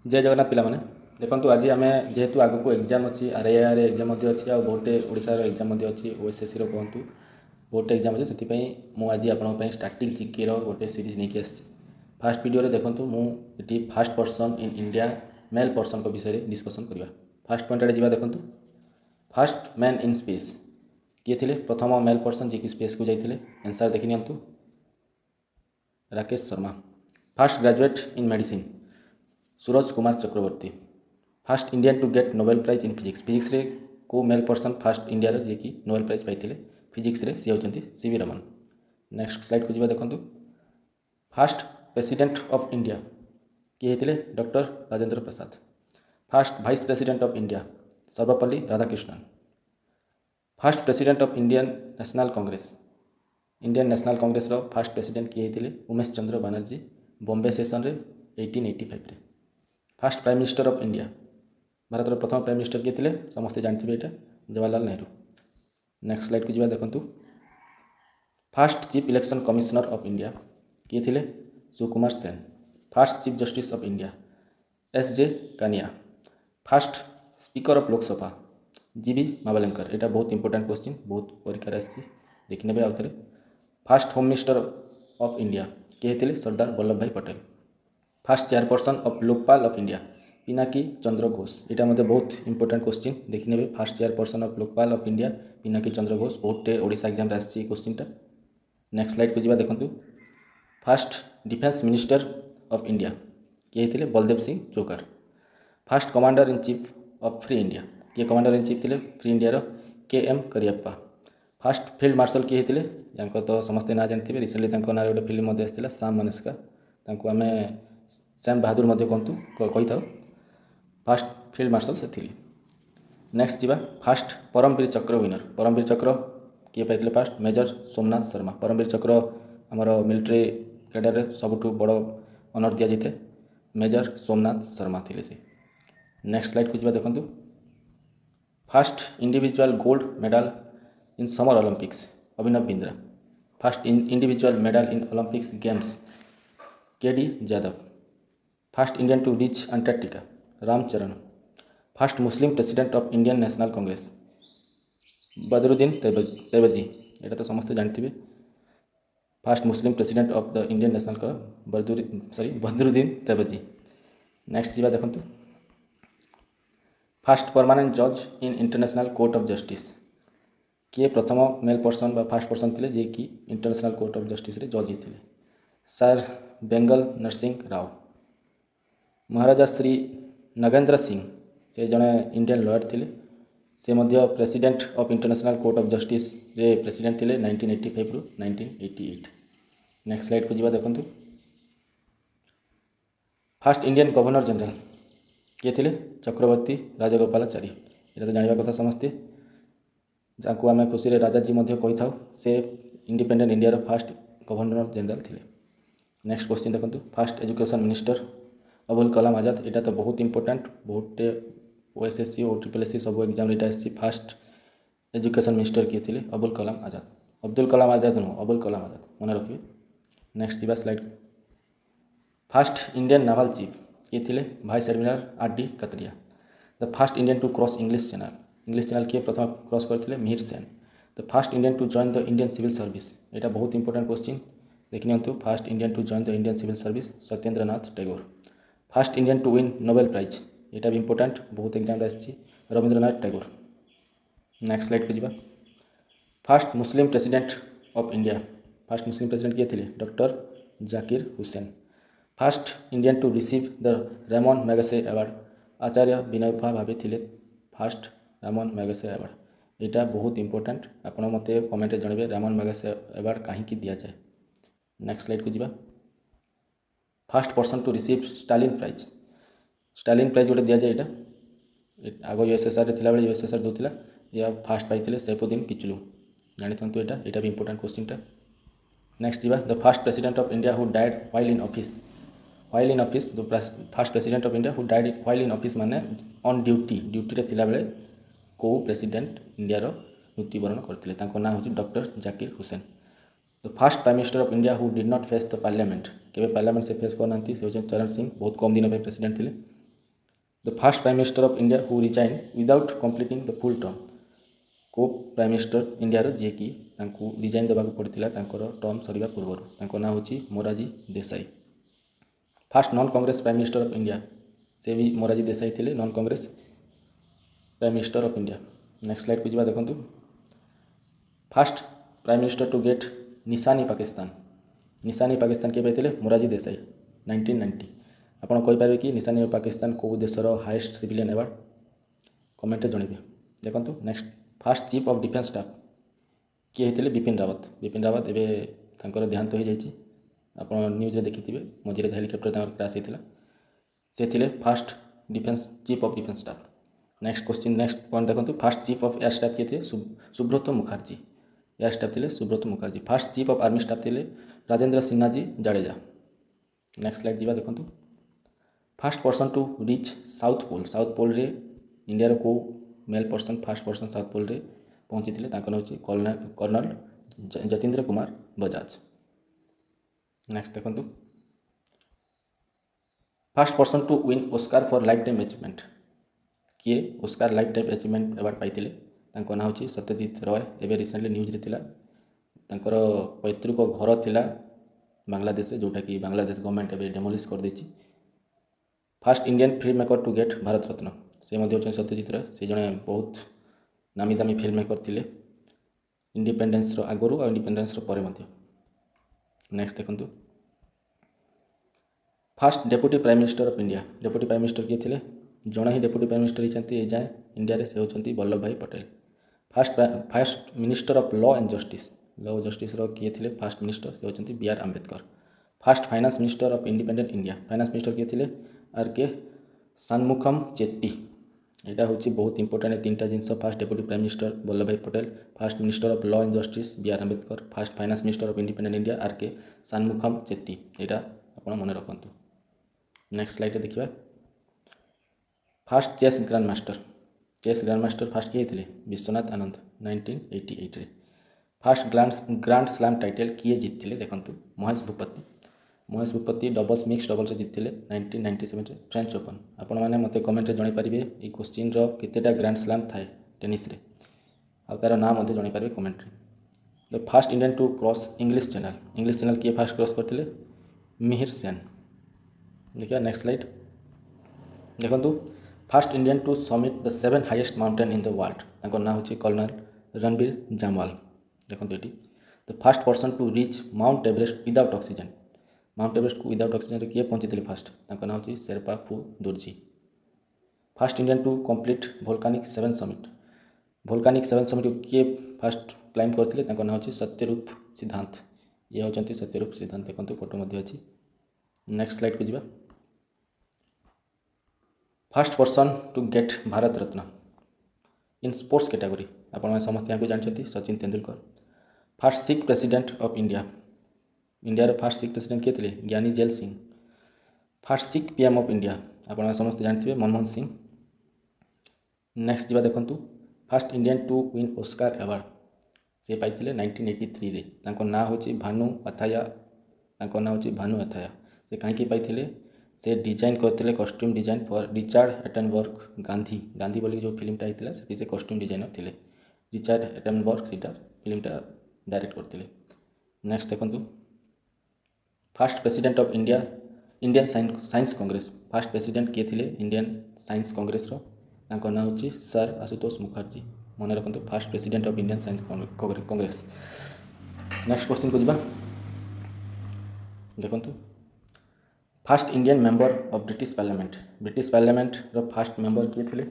जय जगन्नाथ पिलामाने देखो आज आम जेहेतु आग को एग्जाम अच्छी आरआईआर एग्जाम अच्छी आ बहुटे ओडार एग्जाम अच्छी ओएसएससी कहतु बहुटे एग्जाम अच्छे से मुझे आज स्टार्टिंग जीके गोटे सीरीज नहीं आसी फास्ट वीडियो देखो मुझे fast person in India male person को विषय डिस्कसन करवा फास्ट पॉइंट आड़े देखो फास्ट मैन इन स्पेस किए थे प्रथम मेल पर्सन जी की स्पेस को जाते आंसर देखी नि Rakesh Sharma first graduate in medicine Suraj Kumar Chakravarti first Indian to get Nobel prize in physics रे को मेल पर्सन फास्ट इंडिया जी की नोबेल प्राइज पाई फिजिक्स रे सी होती सीवी रमन। नेक्स्ट स्लाइड को जी देखो फास्ट प्रेसिडेंट ऑफ इंडिया किए होते doctor Rajendra Prasad first vice president of India Sarvepalli Radhakrishnan first president of Indian National Congress रो फास्ट प्रेसिडेंट किए होते उमेश चंद्र बनर्जी बॉम्बे सेशन रे 1885 रे first prime minister of India Bharat प्रथम प्राइम मिनिस्टर किए थे समस्ते जानते यहाँ जवाहरलाल नेहरू। नेक्स्ट स्लाइड को जी देखो first chief election commissioner of India किए थे Sukumar Sen first chief justice of India S J. Kania first speaker of Lok Sabha G B. Mavalankar यहाँ बहुत इंपोर्टेंट क्वेश्चन बहुत परीक्षा आसी देखी ने आउ थे first home minister of India किए थे सरदार वल्लभ भाई Patel first chairperson of Lokpal of India Pinaki Chandra Ghosh यहाँ मतलब बहुत इंपोर्टेंट क्वेश्चन देखी ने first chairperson of Lokpal of India Pinaki Chandra Ghosh बहुटे ओडिशा एग्जाम आसी क्वेश्चनटा। नेक्स्ट स्लाइड को जी देखो first defence minister of India किए थे Baldev Singh Chokar first commander in chief of free India किए कमांडर इन चीफ थे free India KM. Cariappa fast field marshal किए थे तो समस्ते ना जानते रिसेंटली ना गोटे फिल्म आसाला साम मनस्का आम सैम बहादुर कही था फास्ट फील्ड मार्शल से थी। नेक्स्ट जी फास्ट परमवीर चक्र विनर परमवीर चक्र किए पाई फास्ट मेजर सोमनाथ शर्मा परमवीर चक्र आमर मिलिट्री कैडर सबुठ बड़ ऑनर दि जाए मेजर सोमनाथ शर्मा थे से। नेक्स्ट स्लाइड को जी देखो first individual gold medal in summer Olympics Abhinav Bindra first individual medal in Olympics games K D. Yadav first Indian to reach Antarctica Ramcharan first Muslim president of Indian National Congress Badruddin Tyabji यहाँ तो समस्त जानते first Muslim president of the Indian National Badruddin Tyabji. Next जी देखो first permanent जज in international court of justice किए प्रथम mail person first person थे जे कि इंटरनेशनल कोर्ट ऑफ जस्टिस रे जज होते सर बेंगल नरसिंह राव महाराजा श्री नगेंद्र सिंह से जड़े इंडियन लॉयर थे से मध्य president of international court of justice रे प्रेसिडेंट थे 1985 रु 1988। नेक्स्ट स्लाइड को जी देखो फास्ट इंडियन गवर्नर जनरल किए थे चक्रवर्ती राजगोपालाचारी यहाँ तो जानवा कथा समस्ते जहाँ आम खुशी राजा जी कही था से independent India fast governor general थे। नेक्स्ट क्वेश्चन देखो fast education minister Abul Kalam Azad यहाँ तो बहुत इंपोर्टेंट बहुटे ओएसएससी और ट्रिपल सब एग्जाम यहाँ आसी फास्ट एजुकेशन मिनिस्टर किए थे अबुल कलाम आजाद अब्दुल कलाम आजाद नुह अबुल कलाम आजाद मन रखिए। नेक्स्ट जी slide first Indian naval chief किए थे vice admiral R D. Kataria the first Indian to cross English channel किए प्रथम क्रॉस करते Mihir Sen the first Indian to join the Indian civil service यहाँ बहुत इंपोर्टेंट क्वेश्चन देखनी first Indian to join the Indian civil service Satyendra Nath Tagore first Indian to win Nobel prize यहाँ भी important बहुत exam आसी रविंद्रनाथ टैगोर। नेक्स्ट स्लाइड को जी first Muslim president of India first Muslim president किए थे doctor Zakir Hussain first Indian to receive the Ramon Magsaysay award Acharya विनय उपा भाभी थे फास्ट रेमन मैगसे अवार्ड यहाँ बहुत इंपोर्टेंट आप मत कमेंट जनइबे रेमन मैगसे अवार्ड कहीं दि जाए। नेक्स्ट स्लाइड को जी first person to receive Stalin prize गोटे दि जाए यहाँ आग यूएसएसआर थी यूएसएसआर दूसरा या फास्ट पाई सैफुद्दीन किचलू जानी था यहाँ भी इंपोर्टेंट क्वेश्चन। नेक्स्ट जी the first president of India who died while in office the first president of India who died while in office माने ऑन ड्यूटी रे थिला बेले को प्रेसिडेंट इंडिया मृत्युवरण करते ना हूँ doctor Zakir Hussain. The fast prime minister of India who did not face the parliament के parliament से फेस करना से चरण सिंह बहुत कम दिन प्रेसिडेंट थे the fast prime minister of India who resign without completing the full term को प्राइम मिनिस्टर इंडिया जी कि रिजाइन देवाक पड़ता टर्म सरिया पूर्व ना हूँ Morarji Desai. Fast non Congress prime minister of India से भी मोरारजी देसाई थे non Congress prime minister of India. Next slide को जी देखो first prime minister to get निशानी पाकिस्तान के पाइले मोरारजी देसाई 1990। आपड़ कहींपारे कि निशानी पाकिस्तान कौ देशर हाईएस्ट सिविलियन अवार्ड कमेंट जनइबे देखो। Next fast chief of defence staff किए होते बिपिन रावत एवं देहांत हो जाए आप न्यूज देखिथे मझे हेलिकप्टर क्रैश होता से थे first defence chief of defence staff. Next question next point देखो first chief of air staff किए थे सुब्रत मुखर्जी एयर स्टाफ थे Subroto Mukherjee. First chief of army staff थे राजेंद्र सिन्हा जी जाडेजा। नेक्स्ट स्लाइड जी देखो first person to reach south pole रे इंडिया को male person first person south pole रे पहुँची थे कर्नल जतीन्द्र कुमार बजाज। नेक्स्ट देखो first person to win Oscar for lifetime achievement किए Oscar lifetime achievement award पाइले ना हूँ सत्यजीत रॉय एवं रिसेंटली न्यूज रे पैतृक घर थिला बांग्लादेश जोटा कि बांग्लादेश गवर्नमेंट एवं डेमोलिश कर देछि। First Indian filmmaker to get Bharat Ratna से होती सत्यजीत राय से जड़े बहुत नामी दामी फिल्म मेकर थे इंडिपेंडेंस आगुरी और इंडिपेंडेंस पर। नेक्स्ट देखो first deputy prime minister of India किए थे जड़े ही डेप्यूटी प्राइम मिनिस्टर होती जाए इंडिया से होती वल्लभ भाई Patel. First minister of law and justice किए थे फास्ट मिनिस्टर से होती B R Ambedkar. First finance minister of independent India finance minister किए थे आर के शानमुखम चेट्टी। यहाँ हूँ बहुत इंपोर्टेंट तीन जिनस first deputy prime minister Vallabh भाई Patel first minister of law and justice B R Ambedkar first finance minister of independent India R K Shanmukham Chetty. यहाँ आप मन रखु। नेक्स्ट स्लाइड देखिए first chess grandmaster first किए थे विश्वनाथ आनंद 1988 रे। फास्ट ग्रांड स्लैम टाइटल किए जीति देखो Mahesh Bhupathi doubles mix doubles जीति 1997 फ्रेंच ओपन। आपण मैंने मत कमेंट जन पारे ये क्वेश्चन केतेटा ग्रांड स्लैम थाए टेनिस रे आ तार नाम जन पारे कमेंट रे। The first Indian to cross English channel किए फास्ट क्रॉस करते मिहिर सेन। देखिए नेक्स्ट स्लाइड देखो first Indian to summit the 7 highest mountain in the world ना हूँ कर्नल रणबीर जामवाल। देखो ये the first person to reach Mount Everest without oxygen को without oxygen किए पहुँची थे फास्ट ना हूँ Sherpa Phu Dorji. First Indian to complete volcanic 7 summit को किए फास्ट क्लाइंब करते ना हूँ सत्यरूप सिद्धांत। ये होती सत्यरूप सिद्धांत देखो फोटो अच्छी। नेक्स्ट स्लाइड को जी first person to get Bharat Ratna in sports category आपण समस्त यहाँ जानते Sachin Tendulkar. First Sikh president of India first Sikh president किए थे Giani Zail Singh. First Sikh PM of India आपण समस्त जानते मनमोहन सिंह। नेक्स्ट जी देखो first Indian to win Oscar award से पाई 1983 रे ना हूँ भानु अथाया से कहीं पाई से डिजाइन करते costume design for Richard Attenborough Gandhi बोली जो फिल्मटा होता से कॉस्ट्यूम डिजाइनर थे रिचार्ड एटनबर्ग से फिल्मटा डायरेक्ट करते। नेक्स्ट देखो fast president of Indian science Congress fast president किए थे इंडियन साइंस कांग्रेस ना हूँ सर आशुतोष मुखर्जी। मन रखु fast president of Indian science Congress. Next question को जी देखो first Indian member of British parliament fast member किए थे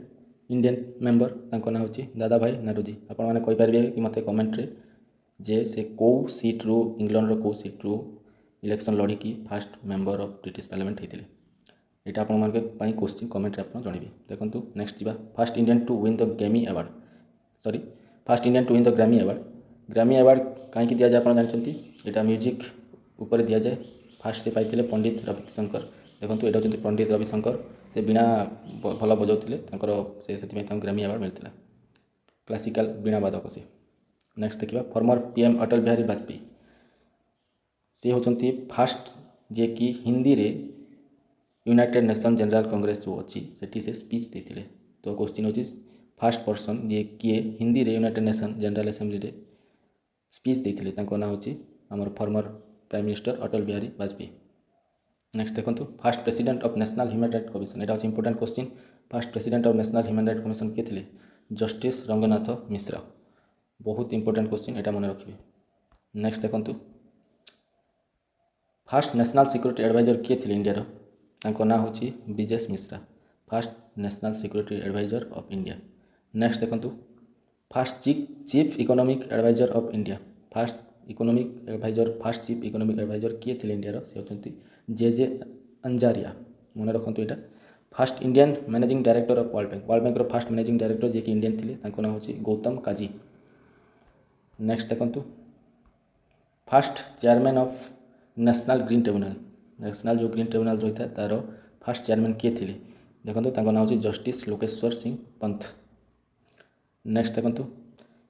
इंडियन मेंबर ना हूँ दादा भाई नारोजी। आपण मैंने कहींपारे कि मत कमेंट रे जे से कौ सीट रू इंग्लैंड कौ सीट रू इलेक्शन लड़की first member of British parliament होते यहाँ आपण क्वेश्चन कमेंट आप जनइबे। देखो नेक्स्ट जी first Indian to win the Grammy award कहीं दि जाए आप जानते यहाँ म्यूजिक उपर दि जाए फास्ट से पाई पंडित रविशंकर। देखो ये हूँ पंडित रविशंकर से बीणा भल बजाते से ग्रैमी अवार्ड मिलता क्लासिकल बीणा वादक से। नेक्स्ट देखिए फॉर्मर पीएम अटल बिहारी वाजपेयी से होती फास्ट जे कि हिंदी रे यूनाइटेड नेशन जनरल कांग्रेस जो अच्छी सेठी से स्पीच देते। तो क्वेश्चन होची फास्ट पर्सन जे किए हिंदी रे यूनाइटेड नेशन जनरल असेंबली रे स्पीच देते तांको ना होची हमर former prime minister Atal Bihari Vajpayee. Next देखो fast president of national human right commission यहाँ हूँ important question. Fast president of national human right commission किए थे जस्टिस रंगनाथ मिश्रा। बहुत इंपोर्टाट क्वेश्चन यहाँ मन रखिए। नेक्स्ट देखो फास्ट नेशनल सिक्योरिटी एडवाइजर किए थे इंडिया तांको ना हूँ Brijesh Mishra. First national security adviser of India. Next देखो first chief economic adviser of India. First chief economic adviser किए थे इंडिया से होती जे अंजारिया। मन रखु यहाँ first Indian managing director of World Bank first managing director जे कि इंडियन थे तांको ना हूँ गौतम काजी। नेक्स्ट देखो first chairman of national green tribunal. National जो ग्रीन ट्रिब्यूनल रही है तार फास्ट चेयरमैन किए थे देखो ना हूँ जस्टिस लोकेश्वर सिंह पंत। नेक्स्ट देखो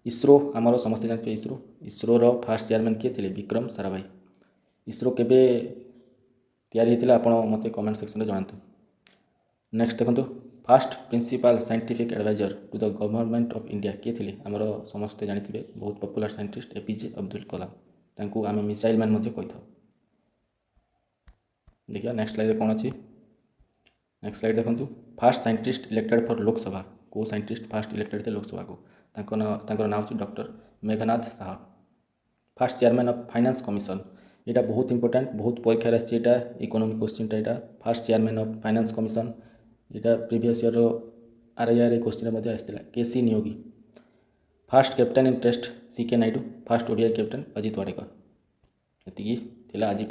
इसरो आमर समस्त जानते इसरो फास्ट चेयरमैन किए थे विक्रम साराभाई। इसरो केबे तैयारी होता आप मत कमेंट सेक्शन में जनातु। नेक्स्ट देखो first principal scientific adviser to the government of India किए थे आमर समस्ते जानते बहुत popular scientist A P J Abdul Kalam. तांको आम मिसाइल मैन कही था। देखिए नेक्स्ट स्लाइड कौन अच्छी। नेक्स्ट स्लाइड देखो fast scientist elected for Lok Sabha. को साइंटिस्ट फास्ट इलेक्टेड थे लोकसभा को तांको ना हूँ doctor Meghnad Saha. First chairman of finance commission यहाँ बहुत इंपोर्टाट बहुत परीक्षा आसा इकोनॉमिक क्वेश्चन यहाँ first chairman of finance commission यहाँ प्रीवियस ईयर आरआईआर क्वेश्चन आसाला K C Neogy. First captain in test C K Naidu. First ODI captain Ajit Wadekar. ये आज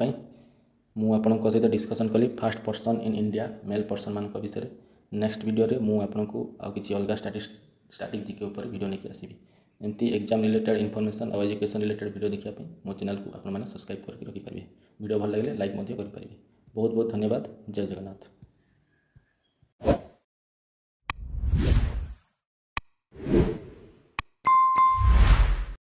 मुझे सहित डिस्कसन कली first person in India male person मान विषय। नेक्स्ट वीडियो रे मु आपको आउ किसी अलग स्टैटिक जीके ऊपर वीडियो नहीं आसबि। एमती एग्जाम रिलेटेड इनफॉरमेशन और एजुकेशन रिलेटेड वीडियो देखा मो चैनल को आपने सब्सक्राइब करके रखिपारे। वीडियो भल लगे लाइक करें। बहुत बहुत धन्यवाद। जय जगन्नाथ।